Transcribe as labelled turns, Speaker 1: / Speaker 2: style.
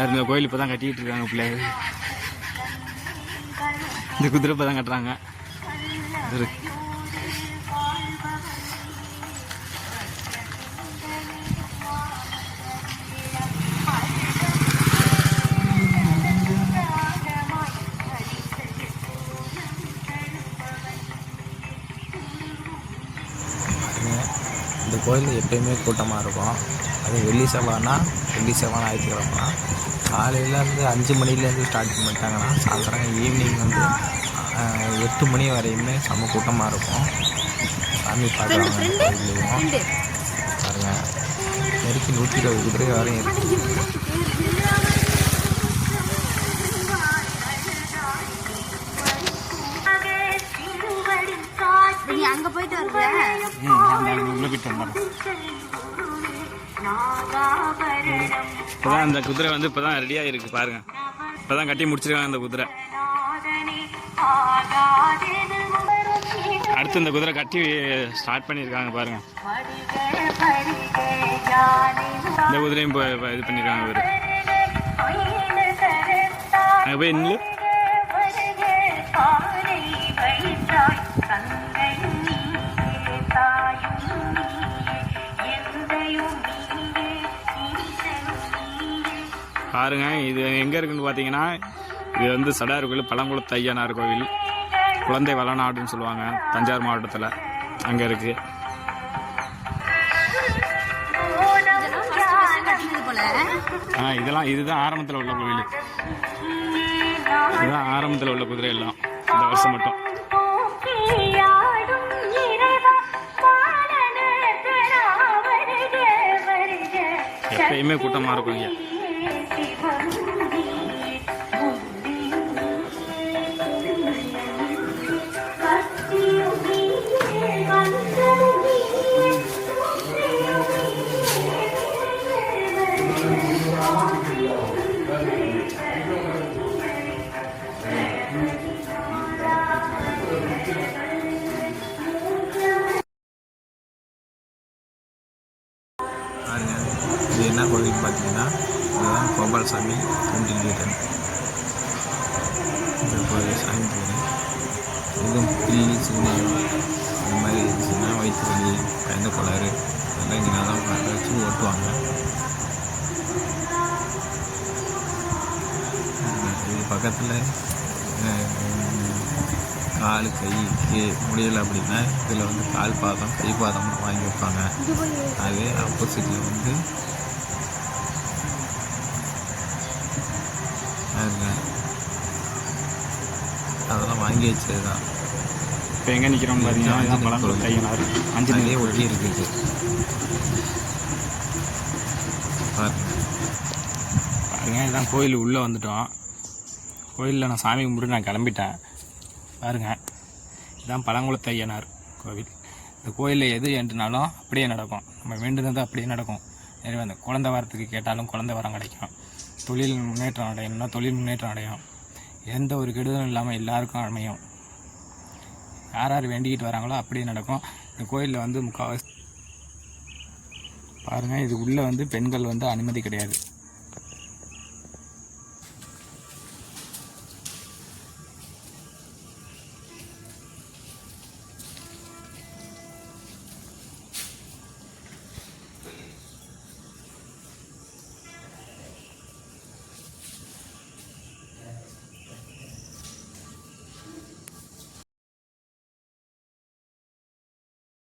Speaker 1: இந்த கோயில் இப்போ தான் கட்டிக்கிட்டு இருக்காங்க பிள்ளைகள். இந்த குதிரை இப்போ தான் கட்டுறாங்க.
Speaker 2: இந்த கோயில் எப்பயுமே கூட்டமாக இருக்கும். அது வெள்ளி செவ்வாய்னா ஞாயிற்றுக்கிழமை காலையிலேருந்து 5 மணிலேருந்து ஸ்டார்ட் பண்ணிட்டாங்கன்னா சாயந்தரம் ஈவினிங் வந்து 8 மணி வரையுமே செம்ம கூட்டமாக இருக்கும். சாமி பார்க்குறாங்க கோயிலையும் பாருங்கள். நெருக்கி 120 குதிரை வரையும் இருக்குது.
Speaker 3: அங்க போயிட்டு
Speaker 1: இப்போதான் அந்த குதிரை வந்து இப்போதான் ரெடியா இருக்கு பாருங்க. இப்போதான் கட்டி முடிச்சிருக்காங்க அந்த குதிரை. அடுத்து இந்த குதிரை கட்டி ஸ்டார்ட் பண்ணியிருக்காங்க பாருங்க. இந்த குதிரையும் இது பண்ணிருக்காங்க இவரு. அங்கே போய் நில்லு. பாருங்க, இது எங்க இருக்குன்னு பாத்தீங்கன்னா, இது வந்து சடார் கோயில், பழங்குளத்து ஐயனார் கோவில், குழந்தை வளநாடுன்னு சொல்லுவாங்க, தஞ்சாவூர் மாவட்டத்தில் அங்க இருக்கு. இதுதான் ஆரம்பத்தில் உள்ள கோவில். இதுதான் ஆரம்பத்தில் உள்ள குதிரை எல்லாம் இந்த வருஷம் மட்டும். எப்பயுமே கூட்டமாக இருக்கும் இங்கே.
Speaker 2: இது என்ன கோவில் பார்த்தீங்கன்னா, இதுதான் கோபால்சாமி தூண்டில் வீரன். இந்த கோவில் சாமி பேர். இதுவும் பில்லி சின்ன இந்த மாதிரி இருந்துச்சுன்னா வயிற்று வலி, பயந்த கோளாறு அதெல்லாம் இங்கே நல்லா வச்சு ஓட்டுவாங்க. இது பக்கத்தில் கால் கைக்கு முடியலை அப்படின்னா இதில் வந்து கால் பாதம் கை பாதம்னு வாங்கி வைப்பாங்க. அதே ஆப்போசிட்டில் வந்து அதெல்லாம் வாங்கி வச்சது தான்.
Speaker 1: இப்போ எங்கே நிற்கிறோம்னு பார்த்தீங்கன்னா,
Speaker 2: அஞ்சலியே ஒட்டி இருக்குது
Speaker 1: பாருங்க. இதுதான் கோயில் உள்ளே வந்துட்டோம். கோயிலில் நான் சாமி கும்பிட்டு நான் கிளம்பிட்டேன். பாருங்க, இதுதான் பழங்குளத்து ஐயனார் கோவில். இந்த கோயிலில் எது வேண்டுனாலும் அப்படியே நடக்கும். நம்ம வேண்டுனது அப்படியே நடக்கும். நிறைய அந்த குழந்தை வரத்துக்கு கேட்டாலும் குழந்தை வரம் கிடைக்கும். தொழில் முன்னேற்றம் அடையணும்னா தொழில் முன்னேற்றம் அடையும். எந்த ஒரு கெடுதலும் இல்லாமல் எல்லாருக்கும் அமையும். யார் யார் வேண்டிக்கிட்டு வராங்களோ அப்படியே நடக்கும். இந்த கோயிலில் வந்து முக்கால்வாசி பாருங்கள், இது உள்ளே வந்து பெண்கள் வந்து அனுமதி கிடையாது.